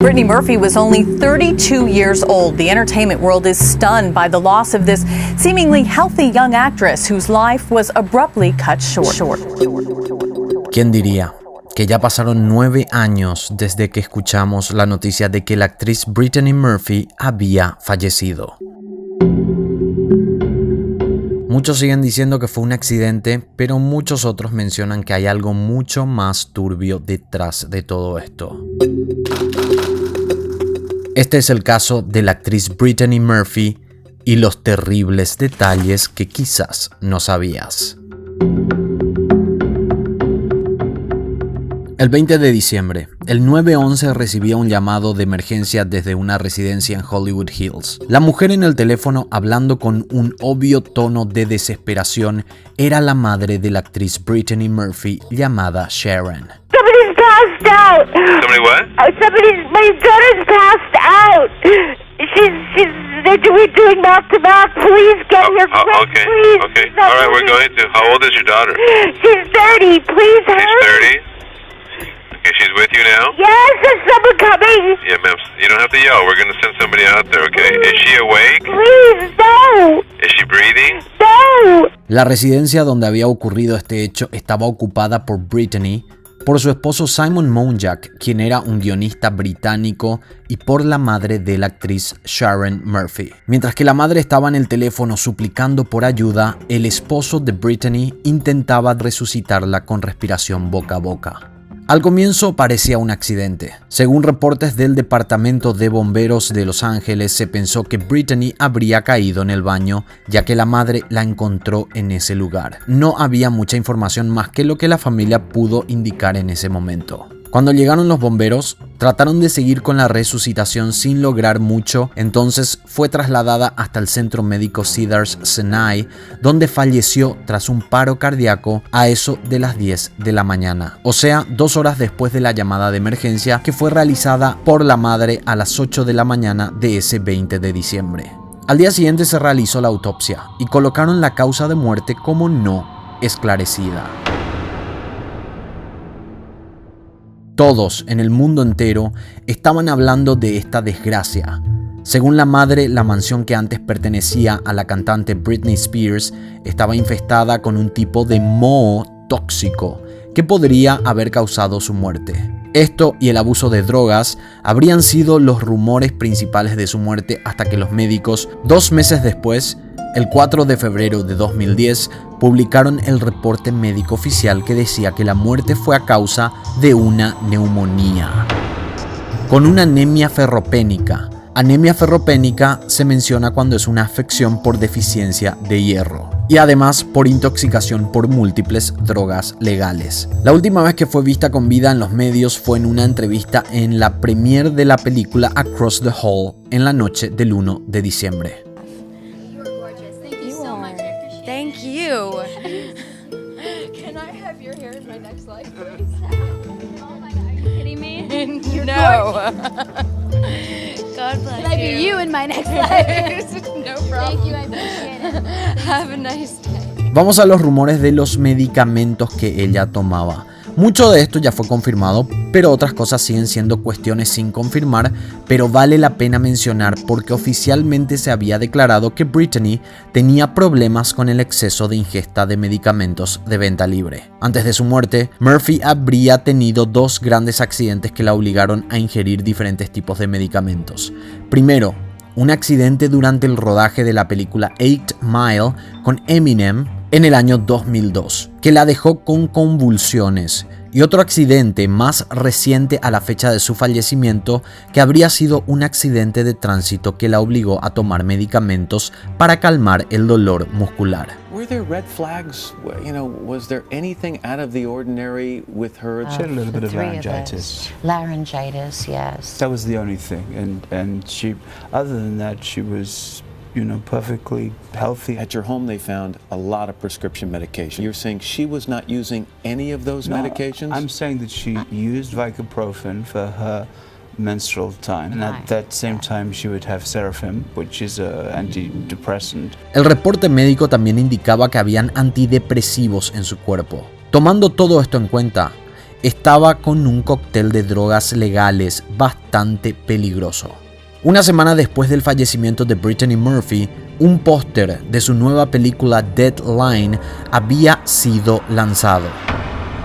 Brittany Murphy was only 32 years old. The entertainment world is stunned by the loss of this seemingly healthy young actress whose life was abruptly cut short. ¿Quién diría que ya pasaron 9 años desde que escuchamos la noticia de que la actriz Brittany Murphy había fallecido? Muchos siguen diciendo que fue un accidente, pero muchos otros mencionan que hay algo mucho más turbio detrás de todo esto. Este es el caso de la actriz Brittany Murphy y los terribles detalles que quizás no sabías. El 20 de diciembre, el 911 recibía un llamado de emergencia desde una residencia en Hollywood Hills. La mujer en el teléfono, hablando con un obvio tono de desesperación, era la madre de la actriz Brittany Murphy llamada Sharon. Somebody's passed out. Somebody what? My daughter's passed out. We're doing back to back. Please get here quick, Okay, please. okay. All right, we're going to. How old is your daughter? She's 30. Please hurry. She's 30? Okay, she's with you now? Yes, there's someone coming. Yeah, ma'am. You don't have to yell. We're going to send somebody out there, okay? Is she awake? Please, no. Is she breathing? No. La residencia donde había ocurrido este hecho estaba ocupada por Brittany, por su esposo Simon Monjack, quien era un guionista británico, y por la madre de la actriz Sharon Murphy. Mientras que la madre estaba en el teléfono suplicando por ayuda, el esposo de Brittany intentaba resucitarla con respiración boca a boca. Al comienzo parecía un accidente. Según reportes del Departamento de Bomberos de Los Ángeles, se pensó que Brittany habría caído en el baño, ya que la madre la encontró en ese lugar. No había mucha información más que lo que la familia pudo indicar en ese momento. Cuando llegaron los bomberos, trataron de seguir con la resucitación sin lograr mucho, entonces fue trasladada hasta el centro médico Cedars-Sinai, donde falleció tras un paro cardíaco a eso de las 10 de la mañana, o sea, 2 horas después de la llamada de emergencia que fue realizada por la madre a las 8 de la mañana de ese 20 de diciembre. Al día siguiente se realizó la autopsia y colocaron la causa de muerte como no esclarecida. Todos en el mundo entero estaban hablando de esta desgracia. Según la madre, la mansión que antes pertenecía a la cantante Britney Spears estaba infestada con un tipo de moho tóxico que podría haber causado su muerte. Esto y el abuso de drogas habrían sido los rumores principales de su muerte hasta que los médicos, 2 meses después, el 4 de febrero de 2010, publicaron el reporte médico oficial que decía que la muerte fue a causa de una neumonía, con una anemia ferropénica. Anemia ferropénica se menciona cuando es una afección por deficiencia de hierro y además por intoxicación por múltiples drogas legales. La última vez que fue vista con vida en los medios fue en una entrevista en la premiere de la película Across the Hall en la noche del 1 de diciembre. Thank you. Can I have your hair in my next life, please? Oh my God, are you kidding me? No. God bless Can I be you in my next life? No problem. Thank you, I appreciate it. Have a nice day. Vamos a los rumores de los medicamentos que ella tomaba. Mucho de esto ya fue confirmado, pero otras cosas siguen siendo cuestiones sin confirmar, pero vale la pena mencionar porque oficialmente se había declarado que Brittany tenía problemas con el exceso de ingesta de medicamentos de venta libre. Antes de su muerte, Murphy habría tenido 2 grandes accidentes que la obligaron a ingerir diferentes tipos de medicamentos. Primero, un accidente durante el rodaje de la película 8 Mile con Eminem en el año 2002, que la dejó con convulsiones, y otro accidente más reciente a la fecha de su fallecimiento, que habría sido un accidente de tránsito que la obligó a tomar medicamentos para calmar el dolor muscular. Were there red flags? Was there anything out of the ordinary with her? She had a little bit of 3 laryngitis. Laryngitis, yes. That was the only thing, and she, other than that, she was, perfectly healthy. At your home, they found a lot of prescription medication. You're saying she was not using any of those medications? I'm saying that she used Vicoprofen for her menstrual time, and at that same time she would have Seraphim, which is an antidepressant. El reporte médico también indicaba que habían antidepresivos en su cuerpo. Tomando todo esto en cuenta, estaba con un cóctel de drogas legales bastante peligroso. Una semana después del fallecimiento de Brittany Murphy, un póster de su nueva película Deadline había sido lanzado.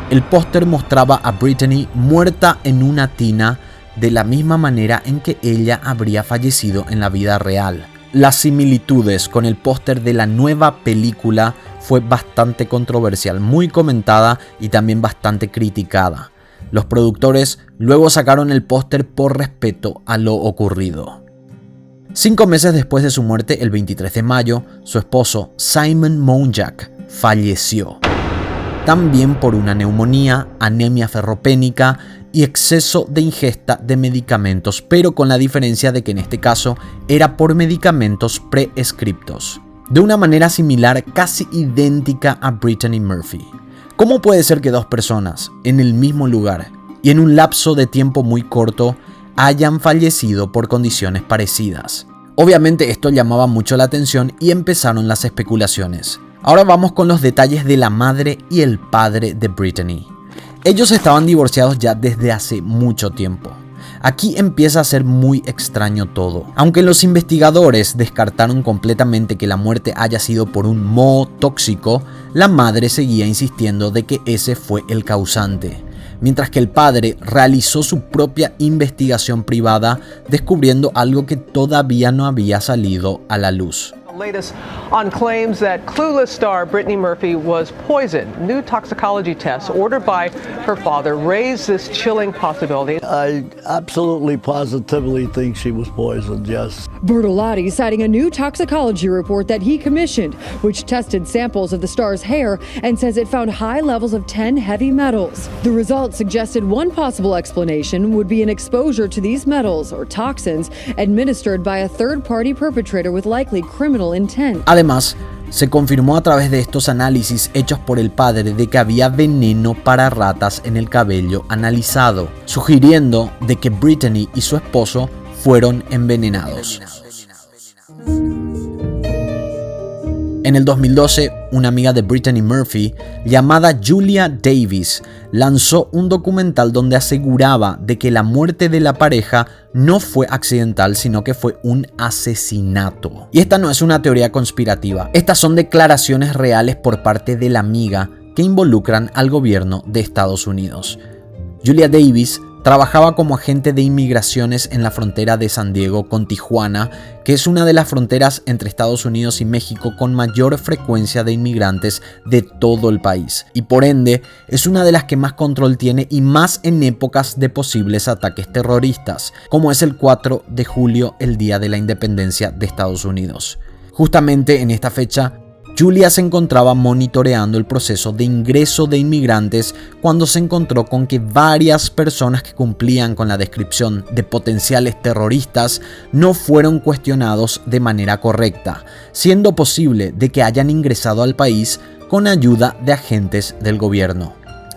El póster mostraba a Brittany muerta en una tina de la misma manera en que ella habría fallecido en la vida real. Las similitudes con el póster de la nueva película fue bastante controversial, muy comentada y también bastante criticada. Los productores luego sacaron el póster por respeto a lo ocurrido. 5 meses después de su muerte, el 23 de mayo, su esposo Simon Monjack falleció. También por una neumonía, anemia ferropénica y exceso de ingesta de medicamentos, pero con la diferencia de que en este caso era por medicamentos prescriptos. De una manera similar, casi idéntica a Brittany Murphy. ¿Cómo puede ser que dos personas en el mismo lugar y en un lapso de tiempo muy corto hayan fallecido por condiciones parecidas? Obviamente esto llamaba mucho la atención y empezaron las especulaciones. Ahora vamos con los detalles de la madre y el padre de Brittany. Ellos estaban divorciados ya desde hace mucho tiempo. Aquí empieza a ser muy extraño todo. Aunque los investigadores descartaron completamente que la muerte haya sido por un moho tóxico, la madre seguía insistiendo de que ese fue el causante, mientras que el padre realizó su propia investigación privada, descubriendo algo que todavía no había salido a la luz. Latest on claims that Clueless star Brittany Murphy was poisoned. New toxicology tests ordered by her father raise this chilling possibility. I absolutely positively think she was poisoned, yes. Bertolotti citing a new toxicology report that he commissioned, which tested samples of the star's hair and says it found high levels of 10 heavy metals. The results suggested one possible explanation would be an exposure to these metals or toxins administered by a third-party perpetrator with likely criminal intent. Además, se confirmó a través de estos análisis hechos por el padre de que había veneno para ratas en el cabello analizado, sugiriendo de que Brittany y su esposo fueron envenenados. En el 2012, una amiga de Brittany Murphy, llamada Julia Davis, lanzó un documental donde aseguraba de que la muerte de la pareja no fue accidental, sino que fue un asesinato. Y esta no es una teoría conspirativa, estas son declaraciones reales por parte de la amiga que involucran al gobierno de Estados Unidos. Julia Davis trabajaba como agente de inmigraciones en la frontera de San Diego con Tijuana, que es una de las fronteras entre Estados Unidos y México con mayor frecuencia de inmigrantes de todo el país, y por ende es una de las que más control tiene y más en épocas de posibles ataques terroristas, como es el 4 de julio, el día de la independencia de Estados Unidos. Justamente en esta fecha, Julia se encontraba monitoreando el proceso de ingreso de inmigrantes cuando se encontró con que varias personas que cumplían con la descripción de potenciales terroristas no fueron cuestionados de manera correcta, siendo posible de que hayan ingresado al país con ayuda de agentes del gobierno.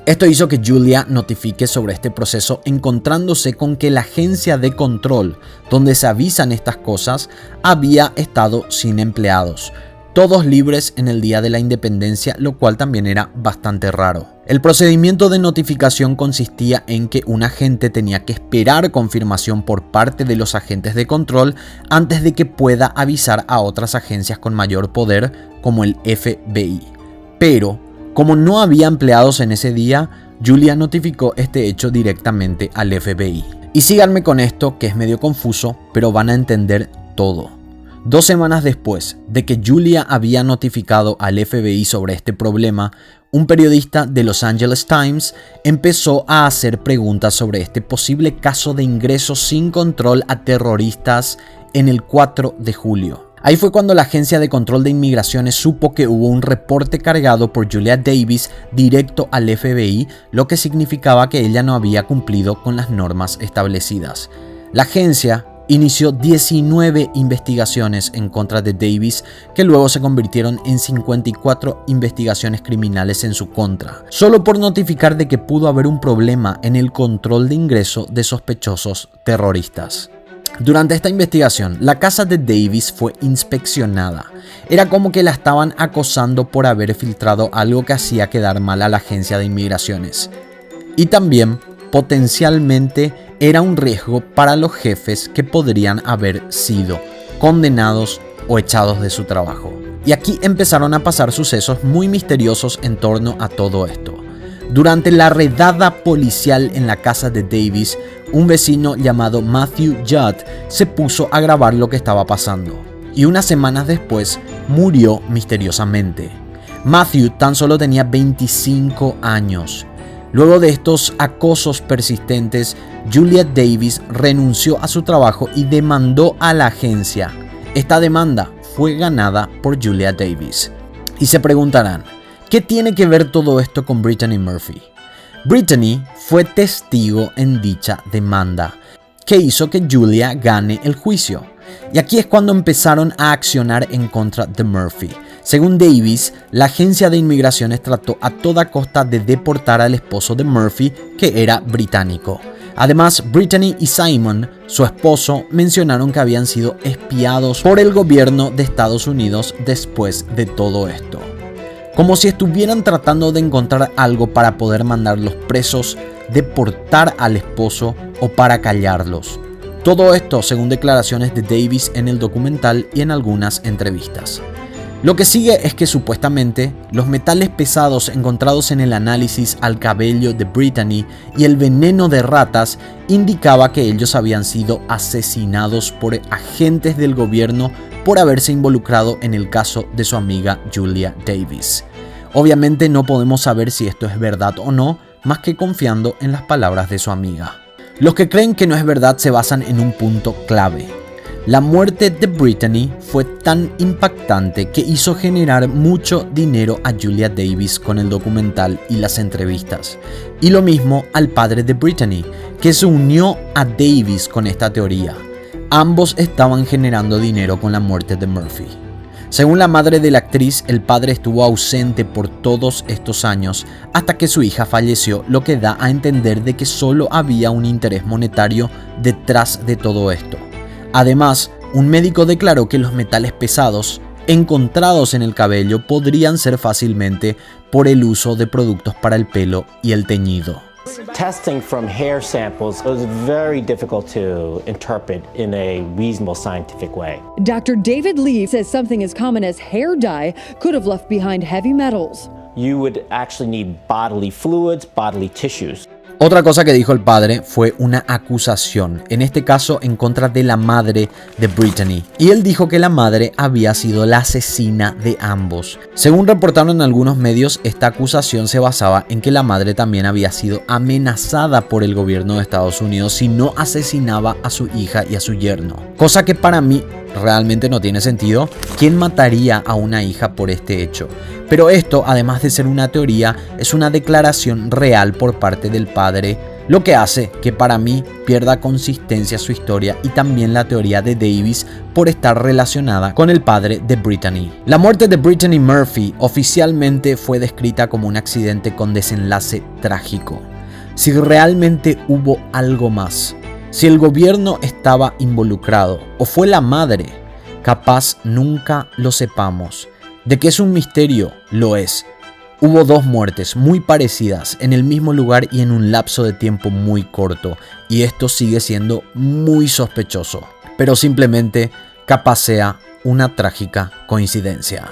Esto hizo que Julia notifique sobre este proceso, encontrándose con que la agencia de control donde se avisan estas cosas había estado sin empleados, todos libres en el día de la independencia, lo cual también era bastante raro. El procedimiento de notificación consistía en que un agente tenía que esperar confirmación por parte de los agentes de control antes de que pueda avisar a otras agencias con mayor poder, como el FBI. Pero, como no había empleados en ese día, Julia notificó este hecho directamente al FBI. Y síganme con esto, que es medio confuso, pero van a entender todo. 2 semanas después de que Julia había notificado al FBI sobre este problema, un periodista de Los Angeles Times empezó a hacer preguntas sobre este posible caso de ingreso sin control a terroristas en el 4 de julio. Ahí fue cuando la agencia de control de inmigraciones supo que hubo un reporte cargado por Julia Davis directo al FBI, lo que significaba que ella no había cumplido con las normas establecidas. La agencia inició 19 investigaciones en contra de Davis, que luego se convirtieron en 54 investigaciones criminales en su contra, solo por notificar de que pudo haber un problema en el control de ingreso de sospechosos terroristas. Durante esta investigación, la casa de Davis fue inspeccionada. Era como que la estaban acosando por haber filtrado algo que hacía quedar mal a la agencia de inmigraciones. y también potencialmente era un riesgo para los jefes que podrían haber sido condenados o echados de su trabajo. Y aquí empezaron a pasar sucesos muy misteriosos en torno a todo esto. Durante la redada policial en la casa de Davis, un vecino llamado Matthew Judd se puso a grabar lo que estaba pasando, y unas semanas después murió misteriosamente. Matthew tan solo tenía 25 años. Luego de estos acosos persistentes, Juliet Davis renunció a su trabajo y demandó a la agencia. Esta demanda fue ganada por Juliet Davis. Y se preguntarán, ¿qué tiene que ver todo esto con Brittany Murphy? Brittany fue testigo en dicha demanda, que hizo que Julia gane el juicio. Y aquí es cuando empezaron a accionar en contra de Murphy. Según Davis, la agencia de inmigraciones trató a toda costa de deportar al esposo de Murphy, que era británico. Además, Brittany y Simon, su esposo, mencionaron que habían sido espiados por el gobierno de Estados Unidos después de todo esto. Como si estuvieran tratando de encontrar algo para poder mandarlos presos, deportar al esposo o para callarlos. Todo esto según declaraciones de Davis en el documental y en algunas entrevistas. Lo que sigue es que supuestamente los metales pesados encontrados en el análisis al cabello de Brittany y el veneno de ratas indicaba que ellos habían sido asesinados por agentes del gobierno por haberse involucrado en el caso de su amiga Julia Davis. Obviamente no podemos saber si esto es verdad o no, más que confiando en las palabras de su amiga. Los que creen que no es verdad se basan en un punto clave. La muerte de Brittany fue tan impactante que hizo generar mucho dinero a Julia Davis con el documental y las entrevistas. Y lo mismo al padre de Brittany, que se unió a Davis con esta teoría. Ambos estaban generando dinero con la muerte de Murphy. Según la madre de la actriz, el padre estuvo ausente por todos estos años hasta que su hija falleció, lo que da a entender de que solo había un interés monetario detrás de todo esto. Además, un médico declaró que los metales pesados encontrados en el cabello podrían ser fácilmente por el uso de productos para el pelo y el teñido. Testing from hair samples was very difficult to interpret in a reasonable scientific way. Dr. David Lee says something as common as hair dye could have left behind heavy metals. You would actually need bodily fluids, bodily tissues. Otra cosa que dijo el padre fue una acusación, en este caso en contra de la madre de Brittany. Y él dijo que la madre había sido la asesina de ambos. Según reportaron en algunos medios, esta acusación se basaba en que la madre también había sido amenazada por el gobierno de Estados Unidos si no asesinaba a su hija y a su yerno. Cosa que para mí realmente no tiene sentido. ¿Quién mataría a una hija por este hecho? Pero esto, además de ser una teoría, es una declaración real por parte del padre, lo que hace que para mí pierda consistencia su historia y también la teoría de Davis por estar relacionada con el padre de Brittany. La muerte de Brittany Murphy oficialmente fue descrita como un accidente con desenlace trágico. Si realmente hubo algo más, si el gobierno estaba involucrado o fue la madre, capaz nunca lo sepamos. De que es un misterio, lo es. Hubo dos muertes muy parecidas en el mismo lugar y en un lapso de tiempo muy corto, y esto sigue siendo muy sospechoso, pero simplemente capaz sea una trágica coincidencia.